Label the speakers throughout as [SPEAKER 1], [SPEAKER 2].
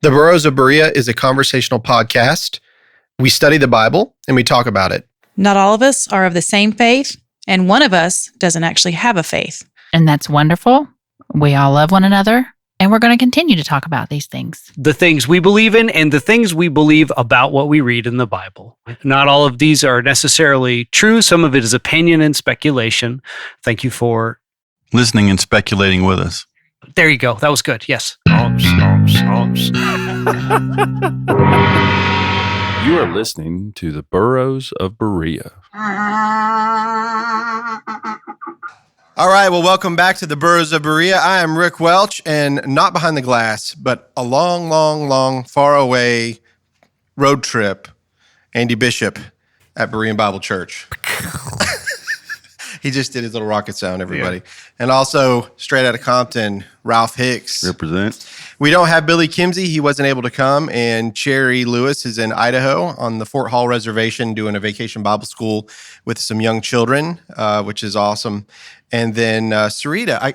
[SPEAKER 1] The Burrows of Berea is a conversational podcast. We study the Bible and we talk about it.
[SPEAKER 2] Not all of us are of the same faith, and one of us doesn't actually have a faith.
[SPEAKER 3] And that's wonderful. We all love one another, and we're going to continue to talk about these things.
[SPEAKER 4] The things we believe in and the things we believe about what we read in the Bible. Not all of these are necessarily true. Some of it is opinion and speculation. Thank you for
[SPEAKER 5] listening and speculating with us.
[SPEAKER 4] There you go. That was good. Yes.
[SPEAKER 6] You are listening to the Burrows of Berea.
[SPEAKER 1] All right, well, welcome back to the Burrows of Berea. I am Rick Welch, and not behind the glass, but a long, far away road trip, Andy Bishop at Berean Bible Church. He just did his little rocket sound, everybody. Yeah. And also, straight out of Compton, Ralph Hicks.
[SPEAKER 5] Represent.
[SPEAKER 1] We don't have Billy Kimsey. He wasn't able to come. And Cherry Lewis is in Idaho on the Fort Hall Reservation doing a vacation Bible school with some young children, which is awesome. And then Sarita. I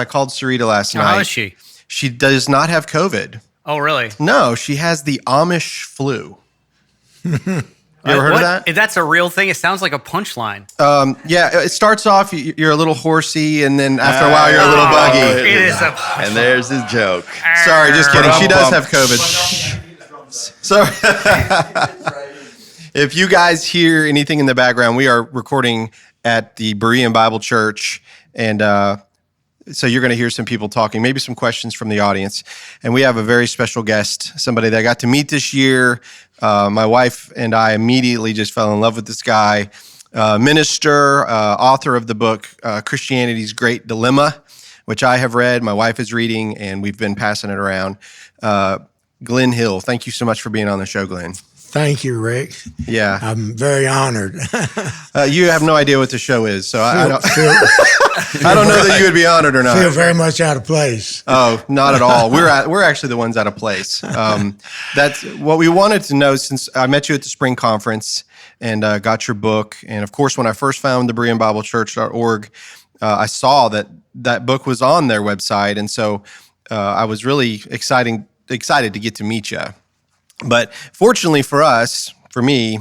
[SPEAKER 1] called Sarita last night.
[SPEAKER 4] How is she?
[SPEAKER 1] She does not have COVID.
[SPEAKER 4] Oh, really?
[SPEAKER 1] No, she has the Amish flu. You ever heard of that?
[SPEAKER 7] That's a real thing. It sounds like a punchline.
[SPEAKER 1] Yeah, it starts off, you're a little horsey, and then after a while, you're a little buggy.
[SPEAKER 7] It is a punchline.
[SPEAKER 5] And there's his joke.
[SPEAKER 1] Sorry, just kidding. She does have COVID. So, if you guys hear anything in the background, we are recording at the Berean Bible Church, and so you're going to hear some people talking, maybe some questions from the audience. And we have a very special guest, somebody that I got to meet this year. My wife and I immediately just fell in love with this guy. Minister, author of the book, Christianity's Great Dilemma, which I have read, my wife is reading, and we've been passing it around. Glenn Hill, thank you so much for being on the show, Glenn.
[SPEAKER 8] Thank you, Rick.
[SPEAKER 1] Yeah.
[SPEAKER 8] I'm very honored.
[SPEAKER 1] You have no idea what the show is, so I don't I don't know that you would be honored or not.
[SPEAKER 8] Feel very much out of place.
[SPEAKER 1] Oh, not at all. We're actually the ones out of place. That's what we wanted to know since I met you at the spring conference and got your book. And of course, when I first found the BereanBibleChurch.org, I saw that book was on their website. And so I was really excited to get to meet you. But fortunately for us, for me,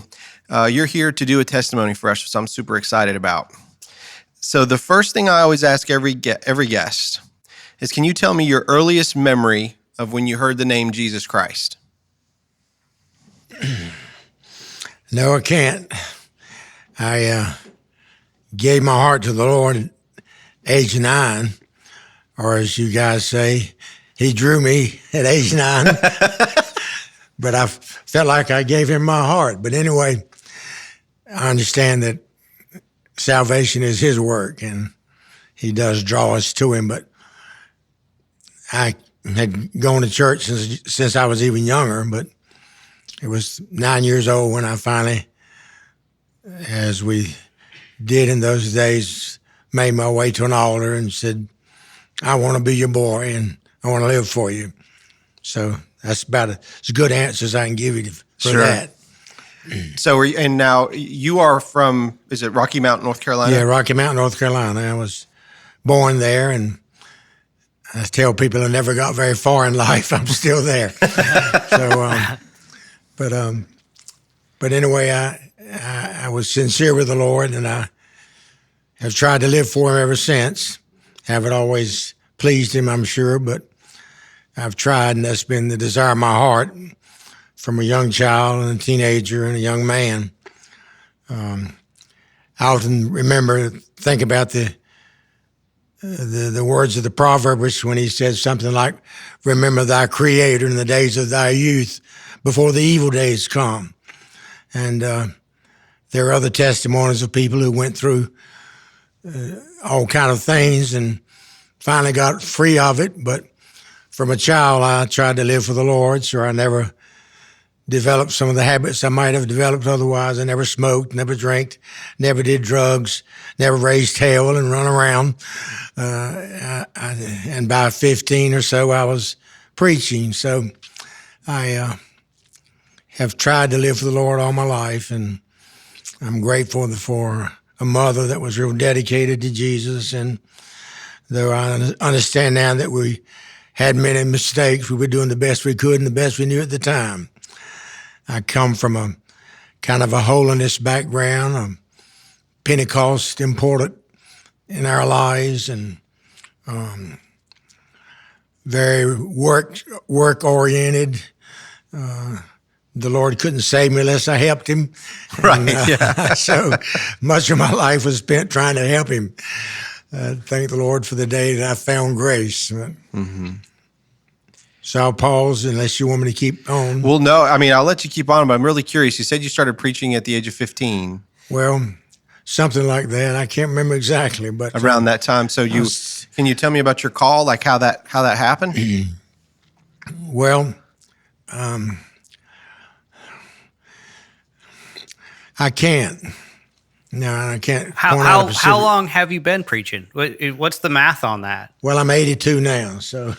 [SPEAKER 1] you're here to do a testimony for us, which I'm super excited about. So the first thing I always ask every guest is, can you tell me your earliest memory of when you heard the name Jesus Christ?
[SPEAKER 8] No, I can't. I gave my heart to the Lord at age 9, or as you guys say, he drew me at age 9. But I felt like I gave him my heart. But anyway, I understand that salvation is his work, and he does draw us to him. But I had gone to church since I was even younger, but it was 9 years old when I finally, as we did in those days, made my way to an altar and said, I want to be your boy, and I want to live for you. So that's about as good answer as I can give you for that.
[SPEAKER 1] So, and now you are from, is it Rocky Mount, North Carolina?
[SPEAKER 8] Yeah, Rocky Mount, North Carolina. I was born there, and I tell people I never got very far in life. I'm still there. But anyway, I was sincere with the Lord, and I have tried to live for him ever since. Haven't always pleased him, I'm sure, but I've tried, and that's been the desire of my heart from a young child and a teenager and a young man. I often think about the words of the proverbist when he says something like, remember thy Creator in the days of thy youth before the evil days come. And there are other testimonies of people who went through all kind of things and finally got free of it. But from a child, I tried to live for the Lord, so I never developed some of the habits I might have developed otherwise. I never smoked, never drank, never did drugs, never raised hell and run around. And by 15 or so, I was preaching. So I have tried to live for the Lord all my life, and I'm grateful for a mother that was real dedicated to Jesus. And though I understand now that we had many mistakes. We were doing the best we could and the best we knew at the time. I come from a kind of a holiness background, Pentecost important in our lives, and very work oriented. The Lord couldn't save me unless I helped him.
[SPEAKER 1] Right.
[SPEAKER 8] And, so much of my life was spent trying to help him. Thank the Lord for the day that I found grace. So I'll pause unless you want me to keep on.
[SPEAKER 1] Well, no, I mean, I'll let you keep on, but I'm really curious. You said you started preaching at the age of 15.
[SPEAKER 8] Well, something like that. I can't remember exactly, but
[SPEAKER 1] Around that time. So can you tell me about your call, like how that happened?
[SPEAKER 8] Well, I can't. No, I can't.
[SPEAKER 7] How long have you been preaching? What's the math on that?
[SPEAKER 8] Well, I'm 82 now, so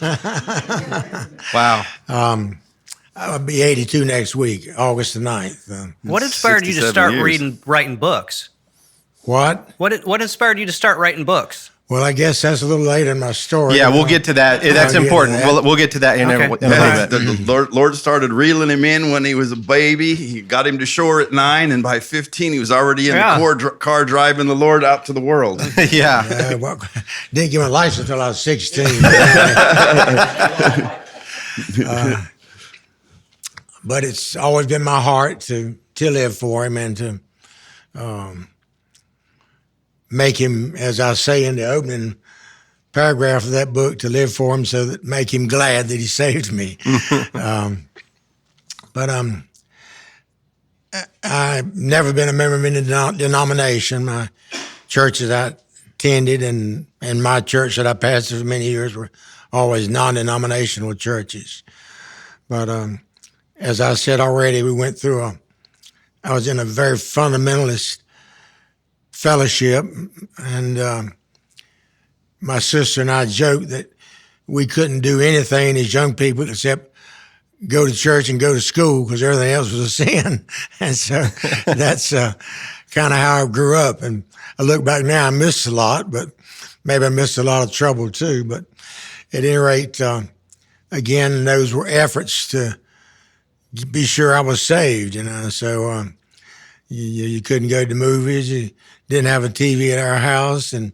[SPEAKER 1] Wow.
[SPEAKER 8] I'll be 82 next week, August the 9th.
[SPEAKER 7] What inspired you to
[SPEAKER 5] 67
[SPEAKER 7] start
[SPEAKER 5] years.
[SPEAKER 7] writing books?
[SPEAKER 8] What?
[SPEAKER 7] What inspired you to start writing books?
[SPEAKER 8] Well, I guess that's a little late in my story.
[SPEAKER 1] Yeah, we'll get to that. That's
[SPEAKER 8] get to
[SPEAKER 1] important.
[SPEAKER 8] that.
[SPEAKER 1] We'll get to that in
[SPEAKER 7] Okay.
[SPEAKER 1] a little bit.
[SPEAKER 5] The Lord started reeling him in when he was a baby. He got him to shore at 9, and by 15, he was already in the car driving the Lord out to the world.
[SPEAKER 1] Yeah.
[SPEAKER 8] Well, didn't get my license until I was 16. But it's always been my heart to live for him and to make him, as I say in the opening paragraph of that book, to live for him so that make him glad that he saved me. But I've never been a member of any denomination. My church that I attended and my church that I pastored for many years were always non-denominational churches. But as I said already, we went through I was in a very fundamentalist fellowship, and my sister and I joked that we couldn't do anything as young people except go to church and go to school because everything else was a sin. And so that's kind of how I grew up. And I look back now, I missed a lot, but maybe I missed a lot of trouble too. But at any rate, again, those were efforts to be sure I was saved, So you couldn't go to the movies. You didn't have a TV at our house, and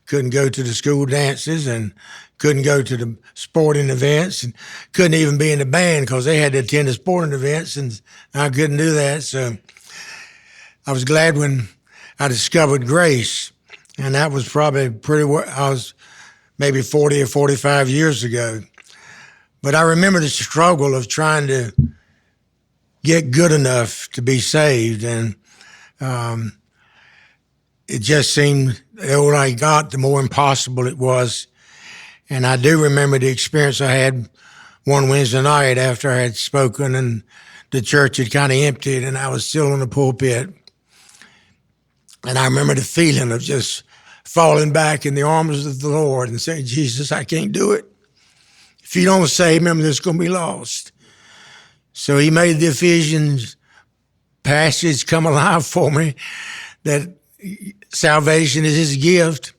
[SPEAKER 8] couldn't go to the school dances, and couldn't go to the sporting events, and couldn't even be in the band because they had to attend the sporting events, and I couldn't do that. So I was glad when I discovered grace, and that was probably I was maybe 40 or 45 years ago. But I remember the struggle of trying to get good enough to be saved, and it just seemed the older I got, the more impossible it was. And I do remember the experience I had one Wednesday night after I had spoken and the church had kind of emptied and I was still in the pulpit. And I remember the feeling of just falling back in the arms of the Lord and saying, Jesus, I can't do it. If you don't save me, I'm just going to be lost. So he made the Ephesians passage come alive for me, that salvation is his gift,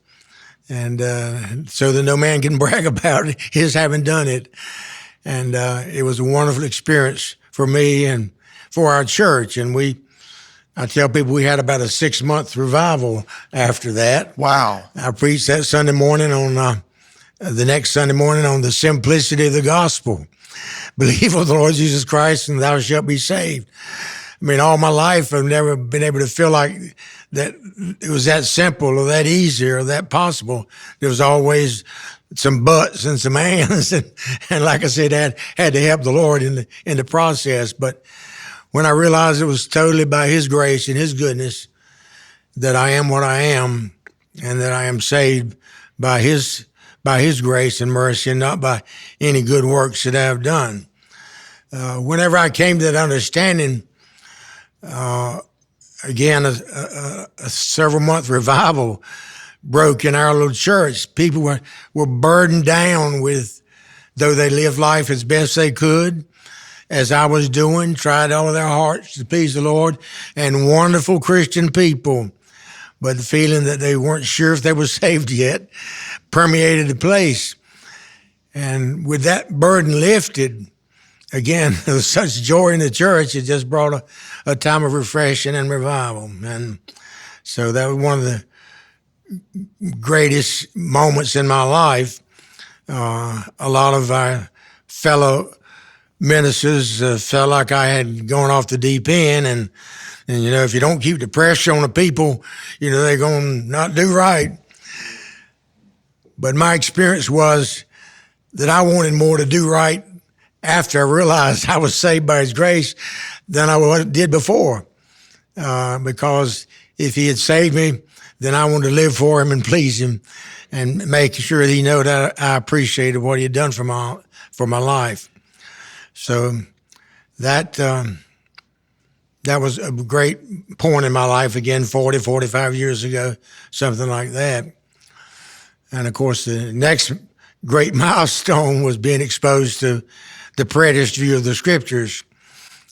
[SPEAKER 8] and so that no man can brag about his having done it. And it was a wonderful experience for me and for our church. And I tell people we had about a 6-month revival after that.
[SPEAKER 1] Wow.
[SPEAKER 8] I preached that Sunday morning the next Sunday morning on the simplicity of the gospel. Believe on the Lord Jesus Christ and thou shalt be saved. I mean, all my life, I've never been able to feel like that it was that simple or that easy or that possible. There was always some buts and some ands. And like I said, I had to help the Lord in the process. But when I realized it was totally by his grace and his goodness that I am what I am and that I am saved by his grace and mercy and not by any good works that I have done. Whenever I came to that understanding, again, a several-month revival broke in our little church. People were burdened down with, though they lived life as best they could, as I was doing, tried all of their hearts to please the Lord, and wonderful Christian people. But the feeling that they weren't sure if they were saved yet permeated the place. And with that burden lifted, again, there was such joy in the church. It just brought a time of refreshing and revival. And so that was one of the greatest moments in my life. A lot of our fellow ministers felt like I had gone off the deep end. And, if you don't keep the pressure on the people, they're going to not do right. But my experience was that I wanted more to do right after I realized I was saved by His grace than I did before. Because if He had saved me, then I wanted to live for Him and please Him and make sure that He knew that I appreciated what He had done for my life. So that was a great point in my life, again, 45 years ago, something like that. And of course, the next great milestone was being exposed to the preterist view of the Scriptures.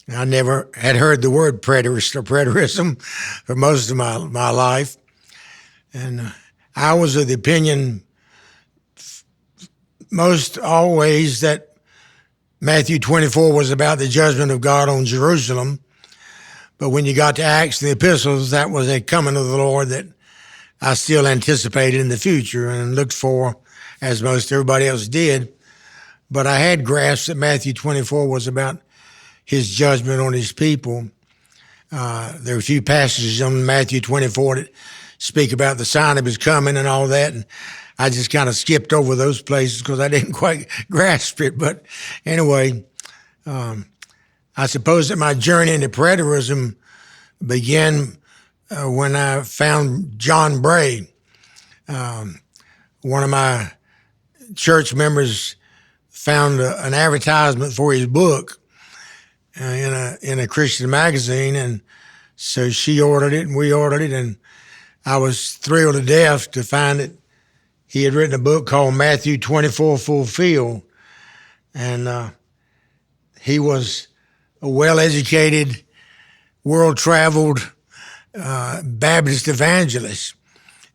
[SPEAKER 8] I never had heard the word preterist or preterism for most of my life. And I was of the opinion most always that Matthew 24 was about the judgment of God on Jerusalem. But when you got to Acts and the epistles, that was a coming of the Lord that I still anticipated in the future and looked for, as most everybody else did. But I had grasped that Matthew 24 was about His judgment on His people. There are a few passages on Matthew 24 that speak about the sign of His coming and all that, and I just kind of skipped over those places because I didn't quite grasp it. But anyway, I suppose that my journey into preterism began when I found John Bray. One of my church members found an advertisement for his book in a Christian magazine, and so she ordered it and we ordered it, and I was thrilled to death to find that he had written a book called Matthew 24 Fulfilled, and he was a well-educated, world-traveled Baptist evangelist.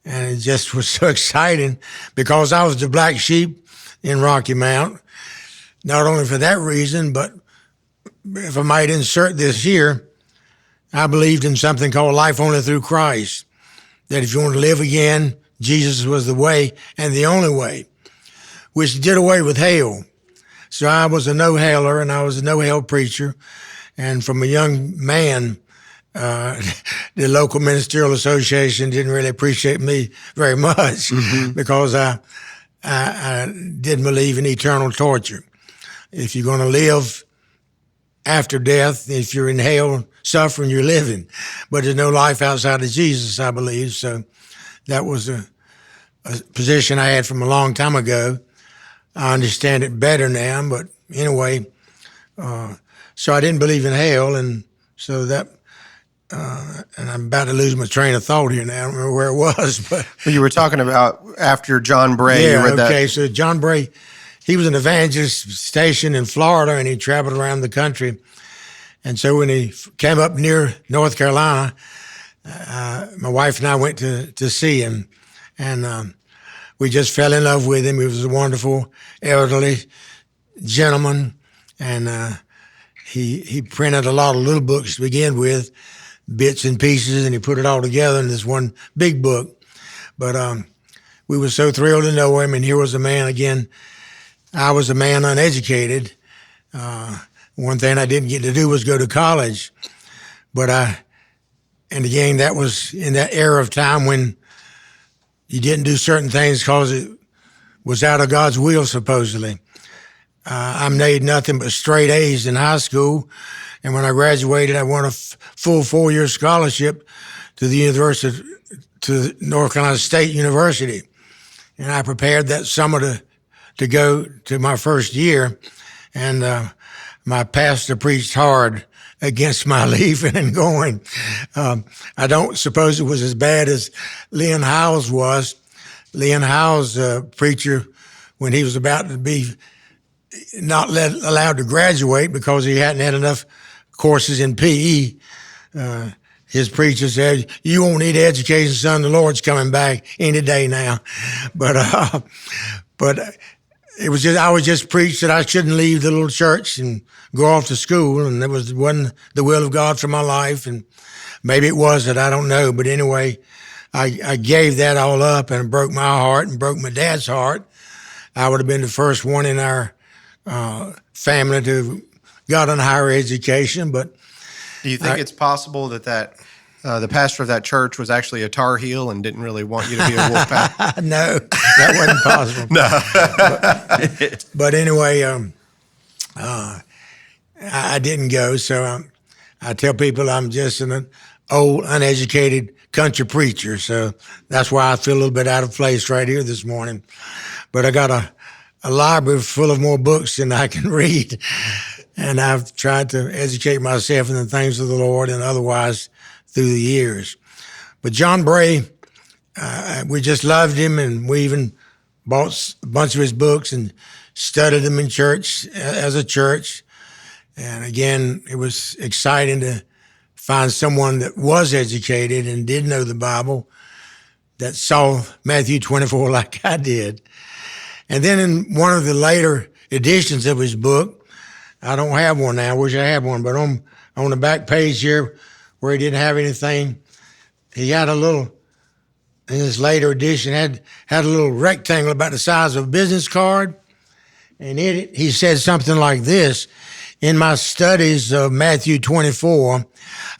[SPEAKER 8] And it just was so exciting because I was the black sheep in Rocky Mount, not only for that reason, but if I might insert this here, I believed in something called life only through Christ, that if you want to live again, Jesus was the way and the only way, which did away with hell. So I was a no-heller and I was a no-hell preacher. And from a young man, the local ministerial association didn't really appreciate me very much because I didn't believe in eternal torture. If you're going to live after death, if you're in hell suffering, you're living. But there's no life outside of Jesus, I believe. So that was a position I had from a long time ago. I understand it better now, but anyway, so I didn't believe in hell, and so that, and I'm about to lose my train of thought here now. I don't remember where it was, but
[SPEAKER 1] You were talking about after John Bray.
[SPEAKER 8] yeah,
[SPEAKER 1] you read
[SPEAKER 8] okay.
[SPEAKER 1] That.
[SPEAKER 8] So John Bray, he was an evangelist stationed in Florida, and he traveled around the country. And so when he came up near North Carolina, my wife and I went to see him, and we just fell in love with him. He was a wonderful elderly gentleman, and he printed a lot of little books to begin with, bits and pieces, and he put it all together in this one big book. But we were so thrilled to know him, and here was a man again. I was a man uneducated. One thing I didn't get to do was go to college, and again, that was in that era of time when you didn't do certain things because it was out of God's will, supposedly. I made nothing but straight A's in high school, and when I graduated, I won a full 4-year scholarship to to North Carolina State University, and I prepared that summer to go to my first year, and my pastor preached hard against my leaving and going. I don't suppose it was as bad as Leon Howes was. Leon Howes, preacher, when he was about to be not allowed to graduate because he hadn't had enough courses in PE, his preacher said, "You won't need education, son. The Lord's coming back any day now." But I was just preached that I shouldn't leave the little church and go off to school, and wasn't the will of God for my life, and maybe it wasn't, I don't know, but anyway, I gave that all up, and it broke my heart and broke my dad's heart. I would have been the first one in our family to got a higher education, but
[SPEAKER 1] Do you think it's possible that the pastor of that church was actually a Tar Heel and didn't really want you to be a Wolfpack?
[SPEAKER 8] no, that wasn't possible.
[SPEAKER 1] No.
[SPEAKER 8] But anyway, I didn't go, so I tell people I'm just an old, uneducated country preacher, so that's why I feel a little bit out of place right here this morning. But I got a library full of more books than I can read, and I've tried to educate myself in the things of the Lord and otherwise through the years. But John Bray, we just loved him, and we even bought a bunch of his books and studied them in church as a church. And again, it was exciting to find someone that was educated and did know the Bible, that saw Matthew 24 like I did. And then in one of the later editions of his book, I don't have one now, I wish I had one, but on the back page here where he didn't have anything, he had a little, in his later edition, had a little rectangle about the size of a business card. And in it, he said something like this: in my studies of Matthew 24,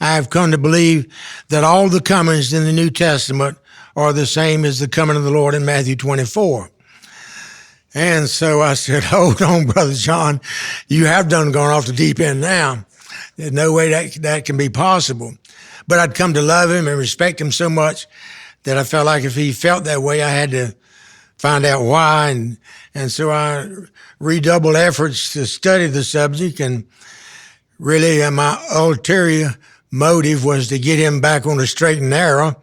[SPEAKER 8] I have come to believe that all the comings in the New Testament are the same as the coming of the Lord in Matthew 24. And so I said, hold on, Brother John, you have gone off the deep end now. There's no way that can be possible. But I'd come to love him and respect him so much that I felt like if he felt that way, I had to find out why. And so I redoubled efforts to study the subject, and really my ulterior motive was to get him back on the straight and narrow.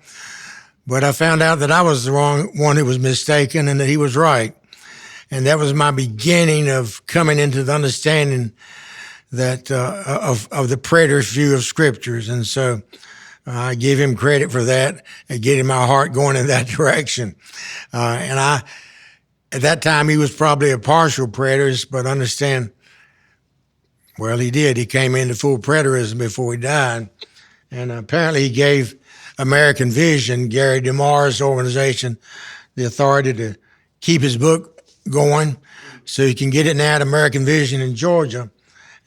[SPEAKER 8] But I found out that I was the wrong one who was mistaken and that he was right. And that was my beginning of coming into the understanding that of the preterist view of scriptures. And so I give him credit for that and getting my heart going in that direction. At that time, he was probably a partial preterist, but understand, well, he did. He came into full preterism before he died. And apparently he gave American Vision, Gary DeMar's organization, the authority to keep his book going, so you can get it now at American Vision in Georgia.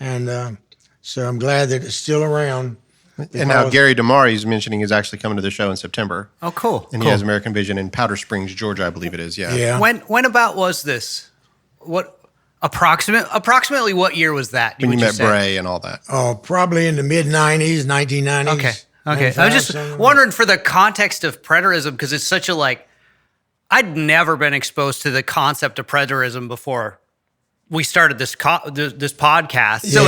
[SPEAKER 8] And so I'm glad that it's still around.
[SPEAKER 1] And now Gary DeMar, he's mentioning, is actually coming to the show in September.
[SPEAKER 7] Oh, cool.
[SPEAKER 1] And he has American Vision in Powder Springs, Georgia, I believe it is. Yeah.
[SPEAKER 8] Yeah.
[SPEAKER 7] When about was this? What approximately what year was that?
[SPEAKER 1] When you met
[SPEAKER 7] say?
[SPEAKER 1] Bray and all that.
[SPEAKER 8] Oh, probably in the mid-90s, 1990s.
[SPEAKER 7] Okay. I was just wondering for the context of preterism, because it's such a I'd never been exposed to the concept of preterism before we started this podcast. So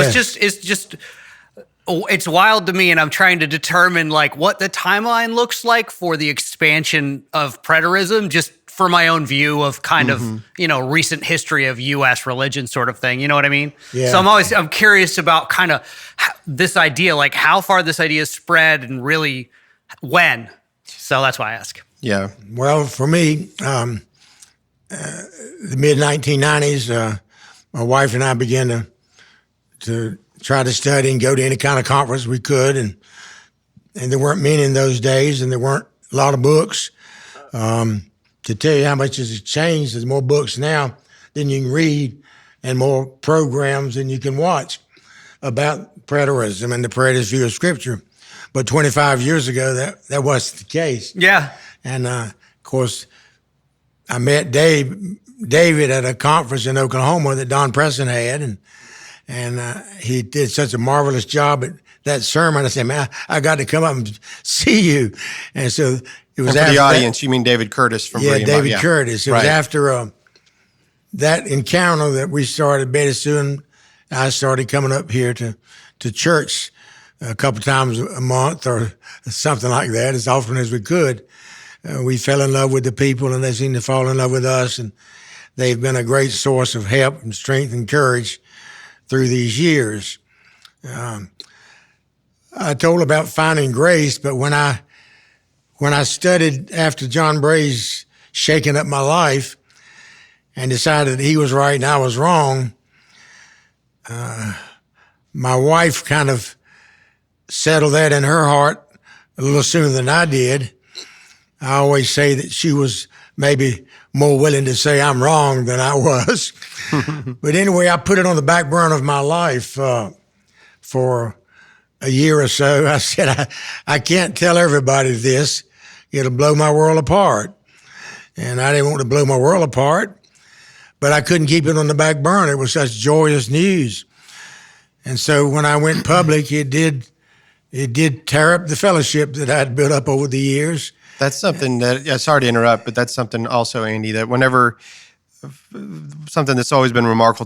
[SPEAKER 7] it's wild to me, and I'm trying to determine what the timeline looks like for the expansion of preterism, just for my own view of kind of recent history of U.S. religion, sort of thing. You know what I mean?
[SPEAKER 8] Yeah.
[SPEAKER 7] So I'm curious about kind of this idea, how far this idea is spread, and really when. So that's why I ask.
[SPEAKER 1] Yeah.
[SPEAKER 8] Well, for me, the mid-1990s, my wife and I began to try to study and go to any kind of conference we could, and there weren't many in those days, and there weren't a lot of books. To tell you how much has changed, there's more books now than you can read, and more programs than you can watch about preterism and the preterist view of Scripture. But 25 years ago, that wasn't the case.
[SPEAKER 7] Yeah.
[SPEAKER 8] And of course, I met David at a conference in Oklahoma that Don Preston had, and he did such a marvelous job at that sermon. I said, man, I got to come up and see you. And so it was
[SPEAKER 1] and for the audience, you mean David Curtis from
[SPEAKER 8] David Curtis. It was
[SPEAKER 1] right.
[SPEAKER 8] after that encounter that we started. Betty Sue and I started coming up here to church a couple times a month or something like that, as often as we could. We fell in love with the people, and they seemed to fall in love with us, and they've been a great source of help and strength and courage through these years. I told about finding grace, but when I studied after John Bray's shaking up my life, and decided that he was right and I was wrong, my wife kind of settled that in her heart a little sooner than I did. I always say that she was maybe more willing to say I'm wrong than I was. But anyway, I put it on the back burner of my life for a year or so. I said, I can't tell everybody this. It'll blow my world apart. And I didn't want to blow my world apart, but I couldn't keep it on the back burner. It was such joyous news. And so when I went public, it did tear up the fellowship that I'd built up over the years.
[SPEAKER 1] That's something that, sorry to interrupt, but that's something also, Andy, that whenever something that's always been remarkable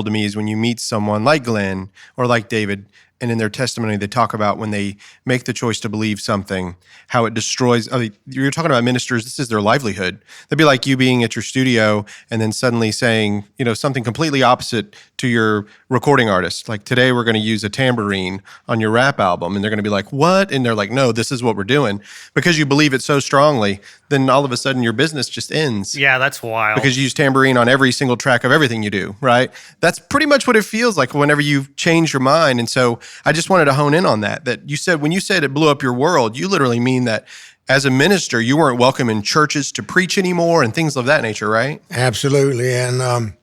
[SPEAKER 1] to me is when you meet someone like Glenn or like David, and in their testimony, they talk about when they make the choice to believe something, how it destroys. You're talking about ministers, this is their livelihood. That'd be like you being at your studio and then suddenly saying, something completely opposite to your recording artist. Like, today we're going to use a tambourine on your rap album. And they're going to be like, what? And they're like, no, this is what we're doing. Because you believe it so strongly, then all of a sudden your business just ends.
[SPEAKER 7] Yeah, that's wild.
[SPEAKER 1] Because you use tambourine on every single track of everything you do, right? That's pretty much what it feels like whenever you change your mind. And so I just wanted to hone in on that you said, when you said it blew up your world, you literally mean that as a minister, you weren't welcome in churches to preach anymore and things of that nature, right?
[SPEAKER 8] Absolutely. And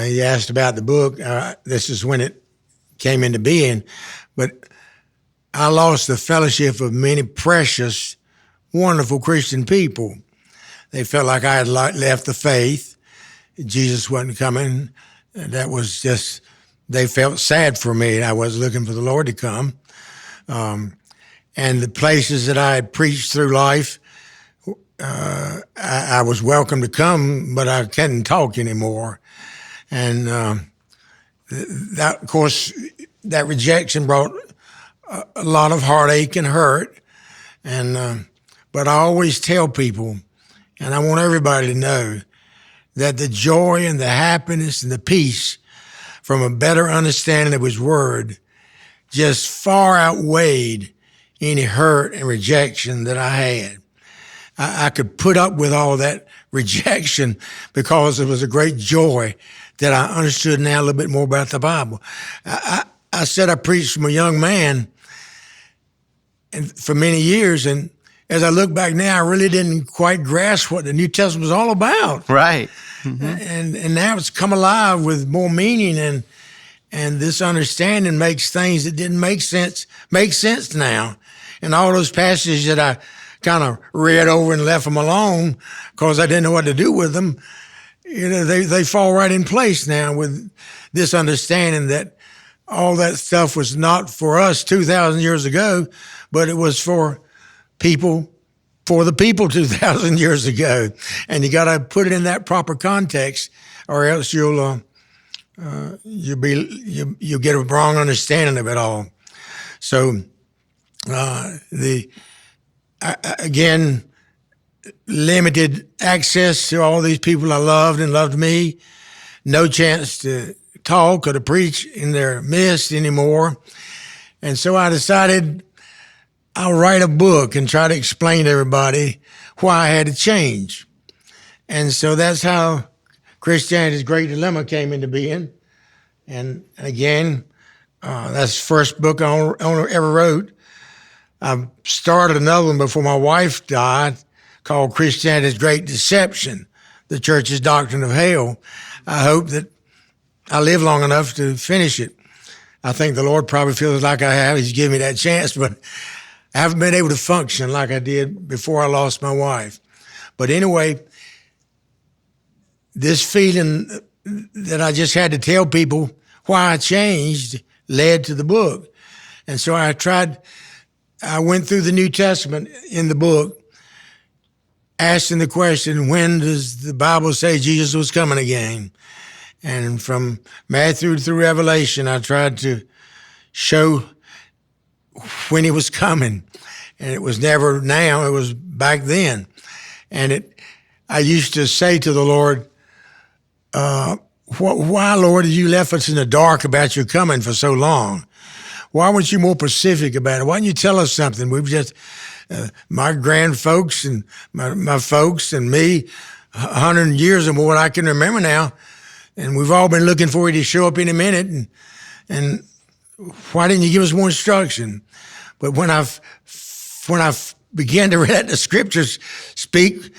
[SPEAKER 8] you asked about the book. This is when it came into being. But I lost the fellowship of many precious, wonderful Christian people. They felt like I had left the faith. Jesus wasn't coming. That was just, they felt sad for me. I was looking for the Lord to come. And the places that I had preached through life, I was welcome to come, but I couldn't talk anymore. And that, of course, that rejection brought a lot of heartache and hurt. And but I always tell people, and I want everybody to know, that the joy and the happiness and the peace from a better understanding of His Word just far outweighed any hurt and rejection that I had. I could put up with all that rejection because it was a great joy that I understood now a little bit more about the Bible. I said I preached from a young man and for many years, and as I look back now, I really didn't quite grasp what the New Testament was all about.
[SPEAKER 1] Right.
[SPEAKER 8] Mm-hmm. And now it's come alive with more meaning, and this understanding makes things that didn't make sense now. And all those passages that I kind of read over and left them alone because I didn't know what to do with them, they fall right in place now with this understanding that all that stuff was not for us 2,000 years ago, but it was for the people 2,000 years ago. And you got to put it in that proper context, or else you'll get a wrong understanding of it all. So again, limited access to all these people I loved and loved me, no chance to talk or to preach in their midst anymore. And so I decided I'll write a book and try to explain to everybody why I had to change. And so that's how Christianity's Great Dilemma came into being. And again, that's the first book I ever wrote. I started another one before my wife died called Christianity's Great Deception, the Church's Doctrine of Hell. I hope that I live long enough to finish it. I think the Lord probably feels like I have. He's given me that chance, but I haven't been able to function like I did before I lost my wife. But anyway, this feeling that I just had to tell people why I changed led to the book. And so I went through the New Testament in the book, asking the question, when does the Bible say Jesus was coming again? And from Matthew through Revelation, I tried to show when He was coming. And it was never now, it was back then. And I used to say to the Lord, why, Lord, have you left us in the dark about your coming for so long? Why weren't you more specific about it? Why didn't you tell us something? We've just, my grand folks and my folks and me, 100 years or more, I can remember now. And we've all been looking for you to show up in a minute. And why didn't you give us more instruction? But when I've began to let the scriptures speak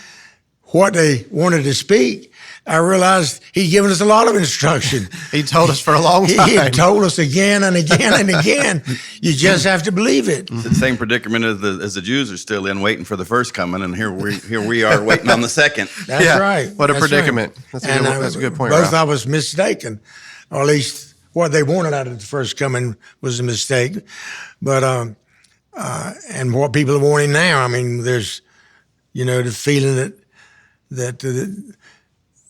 [SPEAKER 8] what they wanted to speak, I realized he'd given us a lot of instruction.
[SPEAKER 1] He told us for a long time.
[SPEAKER 8] He told us again and again and again. You just have to believe it.
[SPEAKER 5] It's the same predicament as the Jews are still in, waiting for the first coming, and here we are waiting on the second.
[SPEAKER 8] That's right.
[SPEAKER 1] What a
[SPEAKER 8] That's
[SPEAKER 1] predicament.
[SPEAKER 8] Right.
[SPEAKER 1] That's a good point.
[SPEAKER 8] Both
[SPEAKER 1] Ralph.
[SPEAKER 8] of us mistaken, or at least what they wanted out of the first coming was a mistake. But and what people are wanting now, I mean, there's the feeling that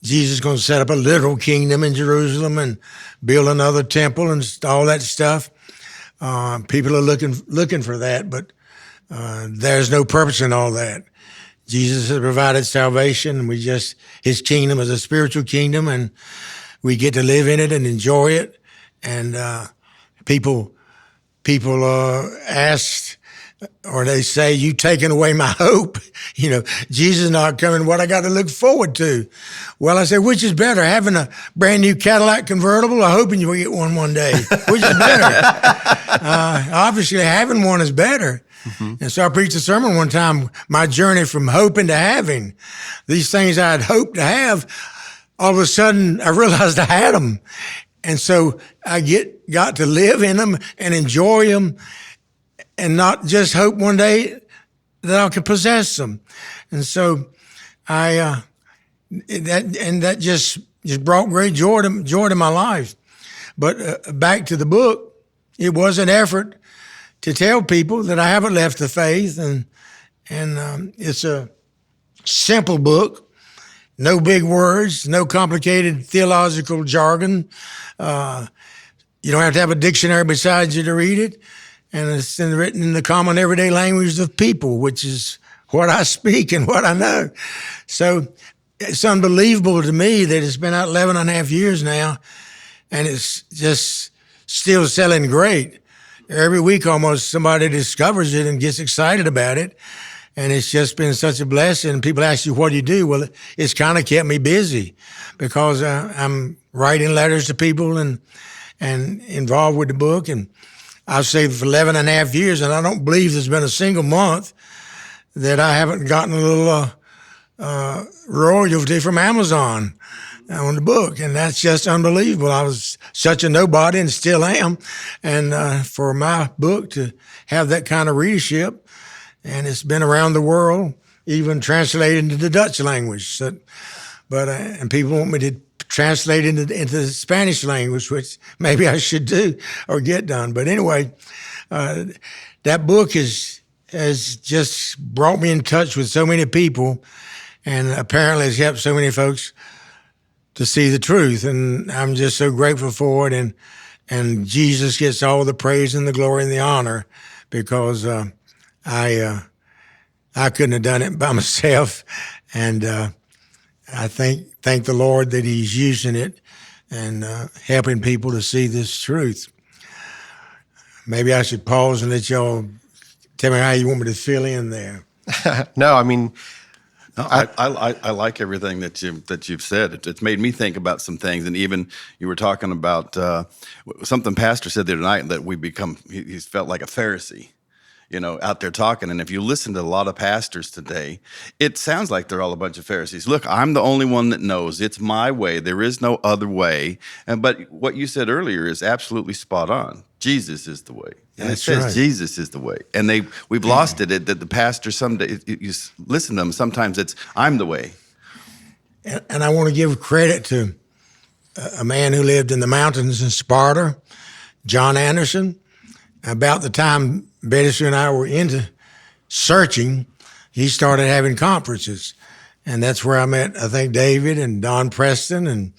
[SPEAKER 8] Jesus is going to set up a literal kingdom in Jerusalem and build another temple and all that stuff. People are looking for that, but there's no purpose in all that. Jesus has provided salvation. His kingdom is a spiritual kingdom, and we get to live in it and enjoy it. And people asked, or they say, "You taken away my hope." Jesus is not coming. What I got to look forward to? Well, I said, which is better, having a brand new Cadillac convertible, or hoping you will get one day? Which is better? Obviously, having one is better. Mm-hmm. And so I preached a sermon one time, my journey from hoping to having. These things I had hoped to have, all of a sudden I realized I had them. And so I got to live in them and enjoy them, and not just hope one day that I could possess them. And so that just brought great joy to my life. But back to the book, it was an effort to tell people that I haven't left the faith, and it's a simple book, no big words, no complicated theological jargon. You don't have to have a dictionary beside you to read it. And it's written in the common everyday language of people, which is what I speak and what I know. So it's unbelievable to me that it's been out 11 and a half years now, and it's just still selling great. Every week almost somebody discovers it and gets excited about it. And it's just been such a blessing. People ask you, what do you do? Well, it's kind of kept me busy because I'm writing letters to people and involved with the book. And I've saved for 11 and a half years, and I don't believe there's been a single month that I haven't gotten a little royalty from Amazon on the book. And that's just unbelievable. I was such a nobody and still am. And for my book to have that kind of readership, and it's been around the world, even translated into the Dutch language. And people want me to translate into the Spanish language, which maybe I should do or get done. But anyway, that book has just brought me in touch with so many people, and apparently has helped so many folks to see the truth. And I'm just so grateful for it. And Jesus gets all the praise and the glory and the honor, because I couldn't have done it by myself. And I thank the Lord that He's using it and helping people to see this truth. Maybe I should pause and let y'all tell me how you want me to fill in there.
[SPEAKER 1] No, I mean,
[SPEAKER 5] I like everything that you've said. It's made me think about some things, and even you were talking about something Pastor said the other night, that he's felt like a Pharisee, out there talking. And if you listen to a lot of pastors today, it sounds like they're all a bunch of Pharisees. Look, I'm the only one that knows. It's my way. There is no other way. But what you said earlier is absolutely spot on. Jesus is the way. And
[SPEAKER 8] That's
[SPEAKER 5] it says
[SPEAKER 8] right.
[SPEAKER 5] Jesus is the way. And we've lost it that the pastor someday, you listen to them, sometimes it's, I'm the way.
[SPEAKER 8] And I want to give credit to a man who lived in the mountains in Sparta, John Anderson. About the time Betty Sue and I were into searching, he started having conferences. And that's where I met, I think, David and Don Preston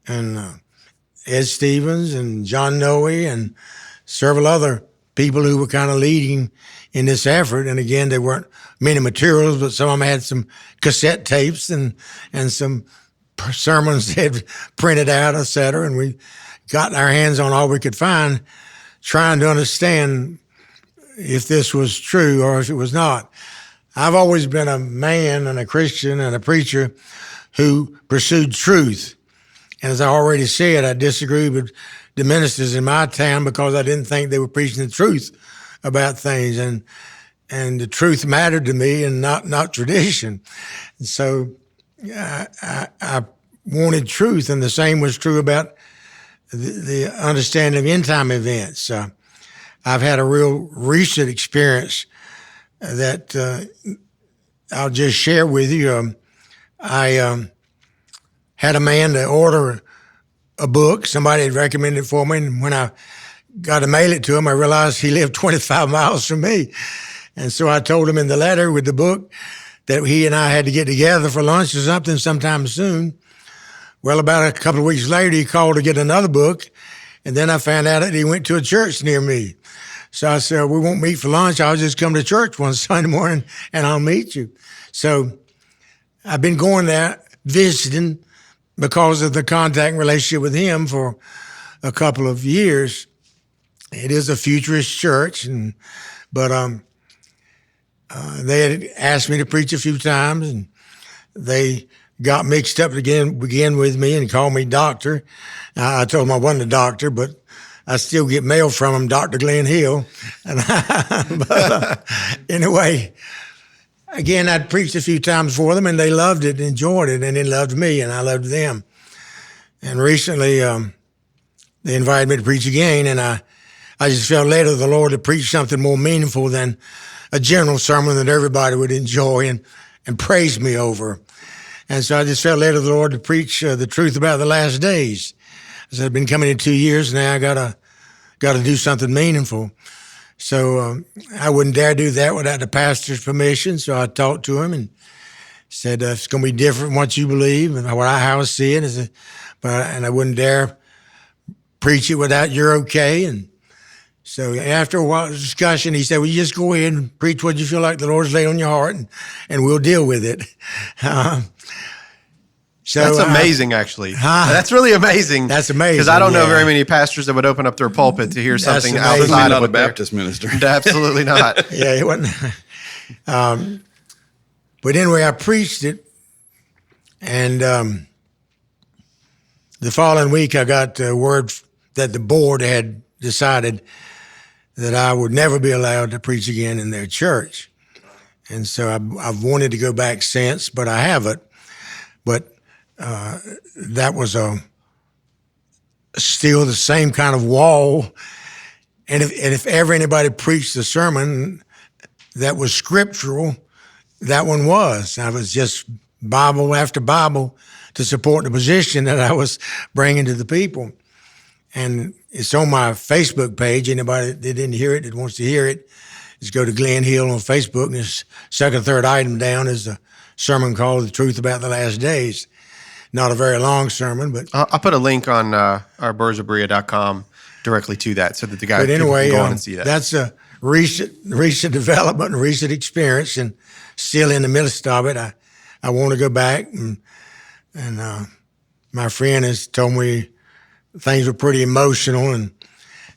[SPEAKER 8] and Ed Stevens and John Noe and several other people who were kind of leading in this effort. And again, there weren't many materials, but some of them had some cassette tapes and some sermons they'd printed out, et cetera. And we got our hands on all we could find, trying to understand if this was true or if it was not. I've always been a man and a Christian and a preacher who pursued truth. And as I already said, I disagreed with the ministers in my town because I didn't think they were preaching the truth about things. And the truth mattered to me and not tradition. And so I wanted truth, and the same was true about the understanding of end time events. I've had a real recent experience that I'll just share with you. I had a man to order a book. Somebody had recommended it for me, and when I got to mail it to him, I realized he lived 25 miles from me. And so I told him in the letter with the book that he and I had to get together for lunch or something sometime soon. Well, about a couple of weeks later, he called to get another book, and then I found out that he went to a church near me. So I said, we won't meet for lunch. I'll just come to church one Sunday morning, and I'll meet you. So I've been going there, visiting, because of the contact and relationship with him for a couple of years. It is a futurist church, but they had asked me to preach a few times, and they got mixed up again with me and called me doctor. I told them I wasn't a doctor, but I still get mail from them, Dr. Glenn Hill. But anyway, again, I'd preached a few times for them, and they loved it, enjoyed it, and they loved me, and I loved them. And recently, they invited me to preach again, and I just felt led of the Lord to preach something more meaningful than a general sermon that everybody would enjoy and praise me over. And so I just felt led of the Lord to preach the truth about the last days. As I've been coming in 2 years now, I gotta do something meaningful. So I wouldn't dare do that without the pastor's permission. So I talked to him and said, it's going to be different from what you believe and how I see it. And I wouldn't dare preach it without your okay. And so after a while of discussion, he said, well, you just go ahead and preach what you feel like the Lord's laid on your heart, and we'll deal with it. So
[SPEAKER 1] that's amazing, actually. That's really amazing.
[SPEAKER 8] That's amazing.
[SPEAKER 1] Because I don't know very many pastors that would open up their pulpit to hear something outside of
[SPEAKER 5] a Baptist minister.
[SPEAKER 1] Absolutely not.
[SPEAKER 8] Yeah, he wasn't. But anyway, I preached it, and the following week I got word that the board had decided that I would never be allowed to preach again in their church. And so I've wanted to go back since, but I haven't. But that was still the same kind of wall. And if ever anybody preached a sermon that was scriptural, that one was. I was just Bible after Bible to support the position that I was bringing to the people. And it's on my Facebook page. Anybody that didn't hear it, that wants to hear it, just go to Glenn Hill on Facebook, and the second, third item down is a sermon called The Truth About the Last Days. Not a very long sermon, but...
[SPEAKER 1] I'll put a link on our burrsofberea.com directly to that so that the guys can go on and see that.
[SPEAKER 8] That's a recent development and recent experience, and still in the midst of it. I want to go back, and my friend has told me things were pretty emotional, and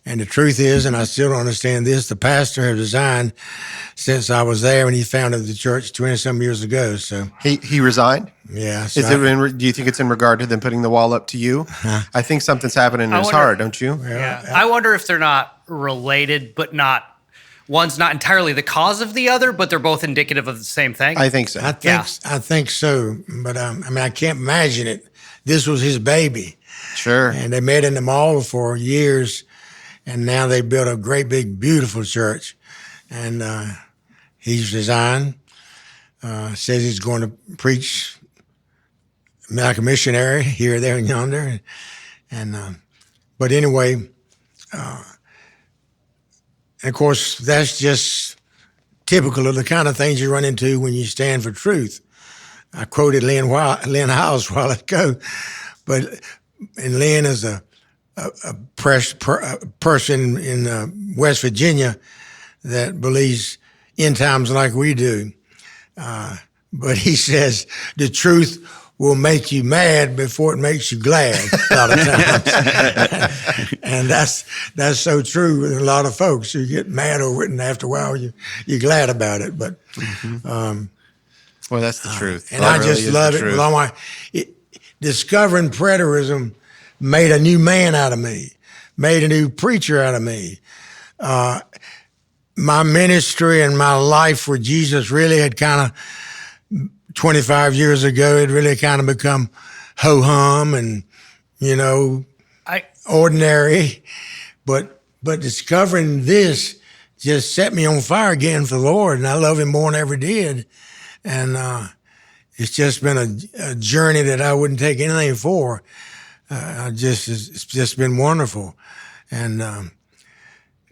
[SPEAKER 8] the truth is, and I still don't understand this, the pastor has resigned since I was there when he founded the church 20-some years ago. So
[SPEAKER 1] he resigned?
[SPEAKER 8] Yeah.
[SPEAKER 1] So do you think it's in regard to them putting the wall up to you? I think something's happening in his heart, don't you?
[SPEAKER 7] Yeah. I wonder if they're not related, but one's not entirely the cause of the other, but they're both indicative of the same thing.
[SPEAKER 1] I think so.
[SPEAKER 8] I think so. But I can't imagine it. This was his baby.
[SPEAKER 1] Sure.
[SPEAKER 8] And they met in the mall for years, and now they built a great, big, beautiful church. And he's resigned, says he's going to preach like a missionary here, there, and yonder. But anyway, and of course, that's just typical of the kind of things you run into when you stand for truth. I quoted Lynn Hiles a while ago, and Lynn is a person in West Virginia that believes end times like we do. But he says the truth will make you mad before it makes you glad a lot of times. And that's so true with a lot of folks. You get mad over it, and after a while you're glad about it. But
[SPEAKER 1] Well, that's the truth.
[SPEAKER 8] And
[SPEAKER 1] That
[SPEAKER 8] I just
[SPEAKER 1] really is
[SPEAKER 8] love
[SPEAKER 1] the
[SPEAKER 8] it
[SPEAKER 1] truth.
[SPEAKER 8] with all my. Discovering preterism made a new man out of me, made a new preacher out of me. My ministry and my life with Jesus really had kind of 25 years ago. It really kind of become ho hum and ordinary, but discovering this just set me on fire again for the Lord, and I love Him more than I ever did. And it's just been a journey that I wouldn't take anything for. It's just been wonderful, and